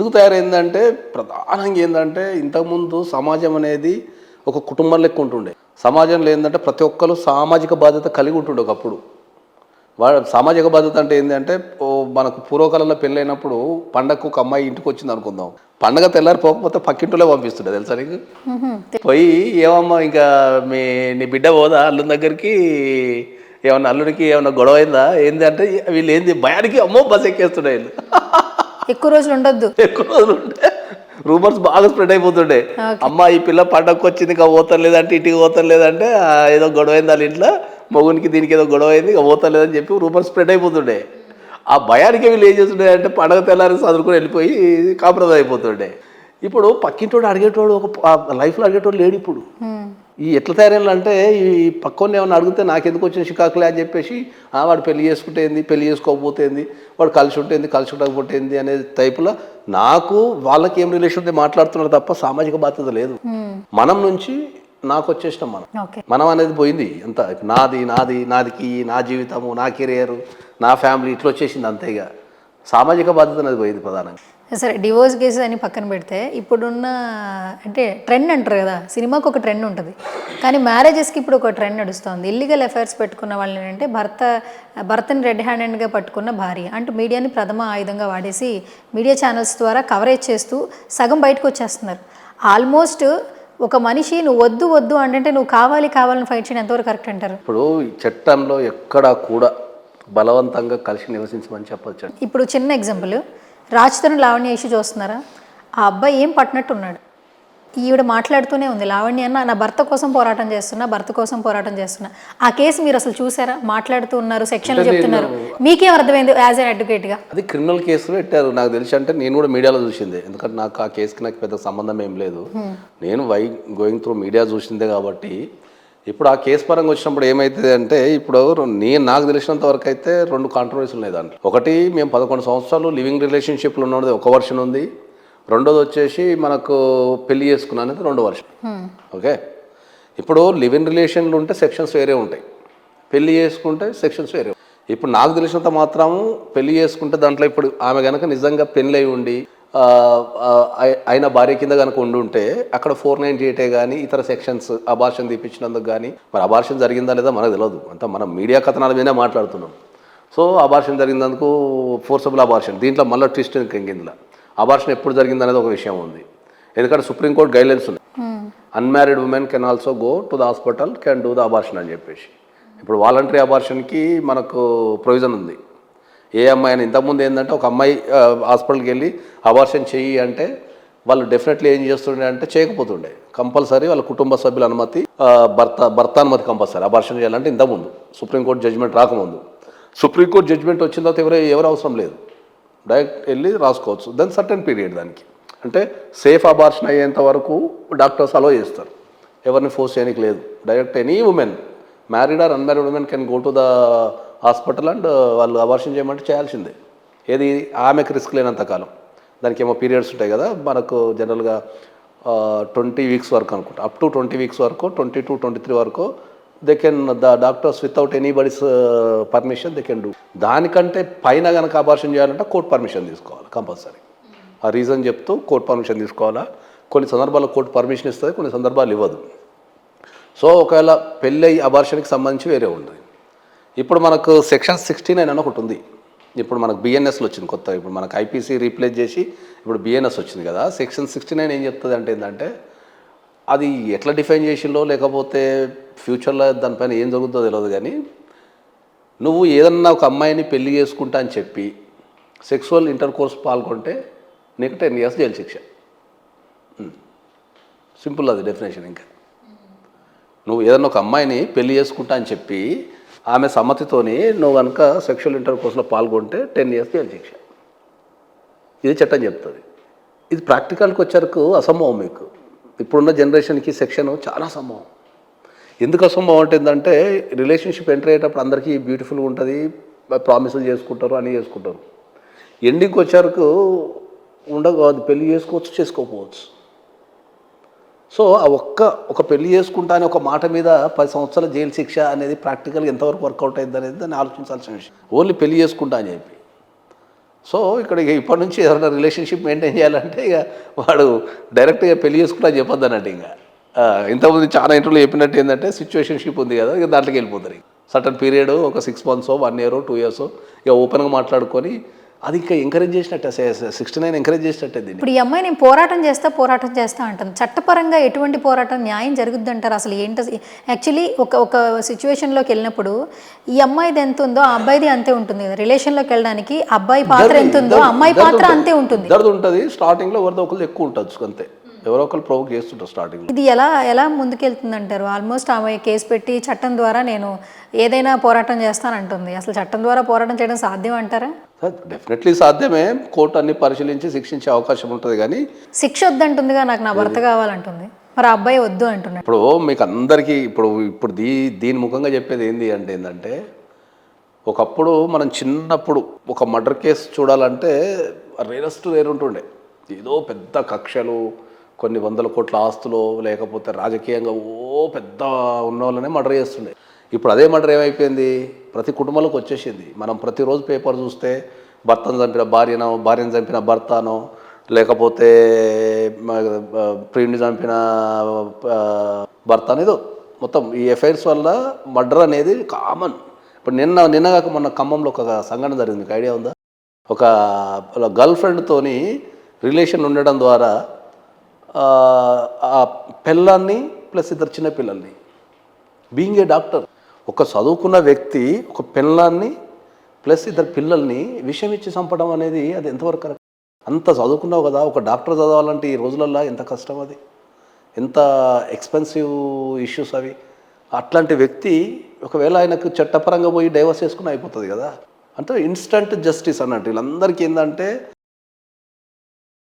ఎందుకు తయారైందంటే ప్రధానంగా ఏంటంటే ఇంతకుముందు సమాజం అనేది ఒక కుటుంబం లెక్క ఉంటుండే. సమాజంలో ఏంటంటే ప్రతి ఒక్కరు సామాజిక బాధ్యత కలిగి ఉంటుండే ఒకప్పుడు. సామాజిక బాధ్యత అంటే ఏంటంటే మనకు పూర్వకాలంలో పెళ్ళైనప్పుడు పండగకు ఒక అమ్మాయి ఇంటికి వచ్చింది అనుకుందాం, పండగ తెల్లారి పోకపోతే పక్కింటిలో పంపిస్తుండే తెలుసా నీకు. పోయి ఏమమ్మా ఇంకా నీ బిడ్డ పోదా అల్లుని దగ్గరికి, ఏమన్నా అల్లుడికి ఏమన్నా గొడవ అయిందా ఏంది అంటే వీళ్ళు ఏంది భయానికి అమ్మో బస్ ఎక్కేస్తుండే వీళ్ళు. ఎక్కువ రోజులు ఉండొద్దు, ఎక్కువ రోజులు ఉంటే రూమర్స్ బాగా స్ప్రెడ్ అయిపోతుండే. అమ్మ ఈ పిల్ల పండగకు వచ్చింది ఇంకా పోతలేదంటే ఇంటికి పోతలేదంటే ఏదో గొడవ అయింది వాళ్ళ ఇంట్లో, మొగునికి దీనికి ఏదో గొడవ అయింది ఇక పోతలేదని చెప్పి రూమర్స్ స్ప్రెడ్ అయిపోతుండే. ఆ భయానికి వీళ్ళు ఏం చేస్తుండే అంటే పండగ తెల్లారి చదువుకుని వెళ్ళిపోయి కాంప్రమైజ్ అయిపోతుండే. ఇప్పుడు పక్కింటోడు అడిగేటోడు ఒక లైఫ్లో అడిగేటోడు లేడు ఇప్పుడు. ఈ ఎట్లా తయారైందంటే ఈ పక్కన ఏమన్నా అడిగితే నాకెందుకు వచ్చిన షికాకులే అని చెప్పేసి వాడు పెళ్లి చేసుకుంటే ఏంది, పెళ్లి చేసుకోకపోతే ఏంది, వాడు కలిసి ఉంటే ఏంది, కలిసి ఉండకపోతే ఏంది అనే టైపులో నాకు వాళ్ళకి ఏం రిలేషన్ ఉంది మాట్లాడుతున్నారు తప్ప సామాజిక బాధ్యత లేదు. మనం నుంచి నాకు వచ్చేసినాం మనం అనేది పోయింది అంత. నాది నాది నాదికి నా జీవితము, నా కెరియర్, నా ఫ్యామిలీ ఇట్లా వచ్చేసింది అంతే. ఇక సామాజిక బాధ్యత అనేది పోయింది ప్రధానంగా. సరే డివోర్స్ కేసెస్ అని పక్కన పెడితే ఇప్పుడున్న అంటే ట్రెండ్ అంటారు కదా, సినిమాకి ఒక ట్రెండ్ ఉంటుంది కానీ మ్యారేజెస్కి ఇప్పుడు ఒక ట్రెండ్ నడుస్తుంది. ఇల్లీగల్ అఫైర్స్ పెట్టుకున్న వాళ్ళని ఏంటంటే భర్తని రెడ్ హ్యాండెడ్గా పట్టుకున్న భార్య అంటూ మీడియాని ప్రథమ ఆయుధంగా వాడేసి మీడియా ఛానల్స్ ద్వారా కవరేజ్ చేస్తూ సగం బయటకు వచ్చేస్తున్నారు. ఆల్మోస్ట్ ఒక మనిషి నువ్వు వద్దు వద్దు అంటే నువ్వు కావాలని ఫైట్ చేయడం ఎంతవరకు కరెక్ట్ అంటారు? ఇప్పుడు చట్టంలో ఎక్కడా కూడా బలవంతంగా కలిసి నివసించమని చెప్పొచ్చు. ఇప్పుడు చిన్న ఎగ్జాంపుల్, రాజ్ తరుణ్ లావణ్య ఇష్యూ చూస్తున్నారా? ఆ అబ్బాయి ఏం పట్టినట్టు ఉన్నాడు, ఈవిడ మాట్లాడుతూనే ఉంది లావణ్య అన్న నా భర్త కోసం పోరాటం చేస్తున్నా. ఆ కేసు మీరు అసలు చూసారా? మాట్లాడుతూ ఉన్నారు, సెక్షన్లు చెప్తున్నారు, మీకేం అర్థమైంది యాజ్ అన్ అడ్వకేట్గా? అది క్రిమినల్ కేసులు పెట్టారు నాకు తెలిసి. అంటే నేను కూడా మీడియాలో చూసిందే, ఎందుకంటే నాకు ఆ కేసుకి నాకు పెద్ద సంబంధం ఏం లేదు. నేను గోయింగ్ త్రూ మీడియా చూసిందే కాబట్టి. ఇప్పుడు ఆ కేసు పరంగా వచ్చినప్పుడు ఏమైతుంది అంటే ఇప్పుడు నాకు తెలిసినంత వరకు అయితే 2 కాంట్రవర్సీలు ఉన్నాయి దాంట్లో. ఒకటి, మేము 11 సంవత్సరాలు లివింగ్ రిలేషన్షిప్లో ఉన్నది ఒక వర్షన్ ఉంది, రెండోది వచ్చేసి మనకు పెళ్లి చేసుకున్నా అనేది 2వ వర్షన్. ఓకే, ఇప్పుడు లివ్ ఇన్ రిలేషన్లు ఉంటే సెక్షన్స్ వేరే ఉంటాయి, పెళ్లి చేసుకుంటే సెక్షన్స్ వేరే. ఇప్పుడు నాకు తెలిసినంత మాత్రము పెళ్లి చేసుకుంటే దాంట్లో ఇప్పుడు ఆమె కనుక నిజంగా పెళ్ళి అయి ఉండి ఆయన భార్య కింద కనుక ఉండుంటే అక్కడ 498 కానీ ఇతర సెక్షన్స్ అబార్షన్ తీపించినందుకు కానీ, మరి అబార్షన్ జరిగిందా లేదా మనకు తెలియదు, అంతా మనం మీడియా కథనాల మీదే మాట్లాడుతున్నాం. సో అబార్షన్ జరిగినందుకు ఫోర్సబుల్ అబార్షన్, దీంట్లో మళ్ళీ ట్విస్ట్ ఇందులో అబార్షన్ ఎప్పుడు జరిగింది అనేది ఒక విషయం ఉంది. ఎందుకంటే సుప్రీంకోర్టు గైడ్లైన్స్ ఉన్నాయి, unmarried women can also go to the hospital can do the abortion అని చెప్పేసి. ఇప్పుడు వాలంటరీ అబార్షన్కి మనకు ప్రొవిజన్ ఉంది. ఏ అమ్మాయి అయినా ఇంతకుముందు ఏంటంటే ఒక అమ్మాయి హాస్పిటల్కి వెళ్ళి అబార్షన్ చెయ్యి అంటే వాళ్ళు డెఫినెట్లీ ఏం చేస్తుండే అంటే చేయకపోతుండే, కంపల్సరీ వాళ్ళ కుటుంబ సభ్యుల అనుమతి, భర్త అనుమతి కంపల్సరీ అబార్షన్ చేయాలంటే. ఇంతకుముందు సుప్రీంకోర్టు జడ్జిమెంట్ రాకముందు, సుప్రీంకోర్టు జడ్జిమెంట్ వచ్చిన తర్వాత ఎవరు అవసరం లేదు, డైరెక్ట్ వెళ్ళి రాసుకోవచ్చు. దెన్ సర్టెన్ పీరియడ్ దానికి, అంటే సేఫ్ అబార్షన్ అయ్యేంత వరకు డాక్టర్స్ అలో చేస్తారు, ఎవరిని ఫోర్స్ చేయడానికి లేదు. Direct any women, married or unmarried women can go to the hospital and వాళ్ళు అబార్షన్ చేయమంటే చేయాల్సిందే. ఏది ఆమెకు రిస్క్ లేనంత కాలం. దానికి ఏమో పీరియడ్స్ ఉంటాయి కదా మనకు జనరల్గా 20 వీక్స్ వరకు అనుకుంటా, అప్ టు 20 వీక్స్ వరకు, 22, 23 వరకు they can the doctors without anybody's permission they can do. దానికంటే పైన కనుక అబార్షన్ చేయాలంటే కోర్టు పర్మిషన్ తీసుకోవాలి కంపల్సరీ. ఆ రీజన్ చెప్తూ కోర్టు పర్మిషన్ తీసుకోవాలా. కొన్ని సందర్భాల్లో కోర్టు పర్మిషన్ ఇస్తుంది, కొన్ని సందర్భాలు ఇవ్వదు. సో ఒకవేళ పెళ్ళి అబార్షన్కి సంబంధించి వేరే ఉంది. ఇప్పుడు మనకు సెక్షన్ 69 అని ఒకటి ఉంది. ఇప్పుడు మనకు బిఎన్ఎస్లో వచ్చింది కొత్త, ఇప్పుడు మనకు ఐపీసీ రీప్లేస్ చేసి ఇప్పుడు బిఎన్ఎస్ వచ్చింది కదా. సెక్షన్ 69 ఏం చెప్తుంది అంటే ఏంటంటే, అది ఎట్లా డిఫైన్ చేసిందో లేకపోతే ఫ్యూచర్లో దానిపైన ఏం జరుగుతుందో తెలియదు కానీ, నువ్వు ఏదన్నా ఒక అమ్మాయిని పెళ్లి చేసుకుంటా అని చెప్పి సెక్సువల్ ఇంటర్ కోర్స్ పాల్గొంటే నీకు 10 years జైలు శిక్ష. సింపుల్ అది డెఫినేషన్. ఇంకా నువ్వు ఏదన్నా ఒక అమ్మాయిని పెళ్లి చేసుకుంటా అని చెప్పి ఆమె సమ్మతితోని నువ్వు కనుక సెక్షువల్ ఇంటర్ కోర్స్లో పాల్గొంటే 10 years జైలు శిక్ష. ఇది చట్టం చెప్తుంది. ఇది ప్రాక్టికల్కి వచ్చేరకు అసంభవం. మీకు ఇప్పుడున్న జనరేషన్కి సెక్షన్ చాలా అసంభవం. ఎందుకు అసంభవం ఉంటుందంటే, రిలేషన్షిప్ ఎంటర్ అయ్యేటప్పుడు అందరికీ బ్యూటిఫుల్గా ఉంటుంది, ప్రామిసులు చేసుకుంటారు, అన్నీ చేసుకుంటారు. ఎండింగ్కి వచ్చేరకు ఉండదు, పెళ్లి చేసుకోకపోవచ్చు. సో ఆ ఒక పెళ్లి చేసుకుంటా అని ఒక మాట మీద 10 సంవత్సరాల జైలు శిక్ష అనేది ప్రాక్టికల్గా ఎంతవరకు వర్కౌట్ అయింది అనేది దాన్ని ఆలోచించాల్సిన విషయం. ఓన్లీ పెళ్లి చేసుకుంటా అని చెప్పి సో ఇక్కడ ఇక ఇప్పటి నుంచి ఎవరైనా రిలేషన్షిప్ మెయింటైన్ చేయాలంటే ఇక వాడు డైరెక్ట్గా పెళ్లి చేసుకుంటా చెప్పొద్దు అన్నట్టు ఇంకా ఇంతకుముందు చాలా ఇంటర్వ్యూలో చెప్పినట్టు ఏంటంటే సిచ్యువేషన్షిప్ ఉంది కదా ఇక దాంట్లోకి వెళ్ళిపోతారు సర్టన్ పీరియడ్ ఒక 6 months 1 year 2 years ఇక ఓపెన్గా మాట్లాడుకొని అది ఇంకా ఎంకరేజ్ చేసినట్టే 69 ఎంకరేజ్ చేసినట్టే దీన్ని. ఇప్పుడు ఈ అమ్మాయి నేను పోరాటం చేస్తా అంటుంది. చట్టపరంగా ఎటువంటి పోరాటం న్యాయం జరుగుద్ది అంటారు అసలు ఏంటి? యాక్చువల్లీ ఒక సిచ్యువేషన్లోకి వెళ్ళినప్పుడు ఈ అమ్మాయిది ఎంత ఉందో ఆ అబ్బాయిది అంతే ఉంటుంది కదా. రిలేషన్లోకి వెళ్ళడానికి అబ్బాయి పాత్ర ఎంత ఉందో అమ్మాయి పాత్ర అంతే ఉంటుంది. దర్దు ఉంటుంది స్టార్టింగ్లో ఎవరిదో ఒకరు ఎక్కువ ఉంటుంది అంతే, ఎవరో ఒకరు ప్రొవోక్ చేస్తుంటారు స్టార్టింగ్. ఇది ఎలా ముందుకెళ్తుంది అంటారు? ఆల్మోస్ట్ ఆమె కేసు పెట్టి చట్టం ద్వారా నేను ఏదైనా పోరాటం చేస్తానంటుంది. అసలు చట్టం ద్వారా పోరాటం చేయడం సాధ్యం అంటారా? డెఫినెట్లీ సాధ్యమే. కోర్టు అన్ని పరిశీలించి శిక్షించే అవకాశం ఉంటుంది కానీ శిక్ష వద్దంటుందిగా, నాకు నా భర్త కావాలంటుంది. మరి ఆ అబ్బాయి వద్దు అంటున్నాడు. ఇప్పుడు మీకు అందరికీ ఇప్పుడు దీని ముఖంగా చెప్పేది ఏంటంటే ఒకప్పుడు మనం చిన్నప్పుడు ఒక మర్డర్ కేసు చూడాలంటే రేరెస్ట్ ఉంటుండే. ఏదో పెద్ద కక్షలు, కొన్ని 100 కోట్ల ఆస్తులు, లేకపోతే రాజకీయంగా పెద్ద ఉన్న వాళ్ళనే మర్డర్ చేస్తుండే. ఇప్పుడు అదే మర్డర్ ఏమైపోయింది, ప్రతి కుటుంబంలోకి వచ్చేసింది. మనం ప్రతిరోజు పేపర్ చూస్తే భర్తను చంపిన భార్యనో, భార్యను చంపిన భర్తనో, లేకపోతే ప్రియుడిని చంపిన భర్త అనేది మొత్తం ఈ ఎఫ్ఐఆర్స్ వల్ల మర్డర్ అనేది కామన్. ఇప్పుడు నిన్నగాక మొన్న ఖమ్మంలో ఒక సంఘటన జరిగింది, మీకు ఐడియా ఉందా? ఒక గర్ల్ ఫ్రెండ్తోని రిలేషన్ ఉండడం ద్వారా ఆ పిల్లల్ని ప్లస్ 2 చిన్న పిల్లల్ని, బీయింగ్ ఏ డాక్టర్, ఒక చదువుకున్న వ్యక్తి ఒక పిల్లాన్ని ప్లస్ 2 పిల్లల్ని విషం ఇచ్చి చంపడం అనేది అది ఎంతవరకు కరెక్ట్? అంత చదువుకున్నావు కదా, ఒక డాక్టర్ చదవాలంటే ఈ రోజులల్లో ఎంత కష్టం, అది ఎంత ఎక్స్పెన్సివ్ ఇష్యూస్ అవి. అట్లాంటి వ్యక్తి ఒకవేళ ఆయనకు చట్టపరంగా పోయి డైవర్స్ చేసుకుని అయిపోతుంది కదా. అంటే ఇన్స్టంట్ జస్టిస్ అన్నట్టు వీళ్ళందరికీ ఏంటంటే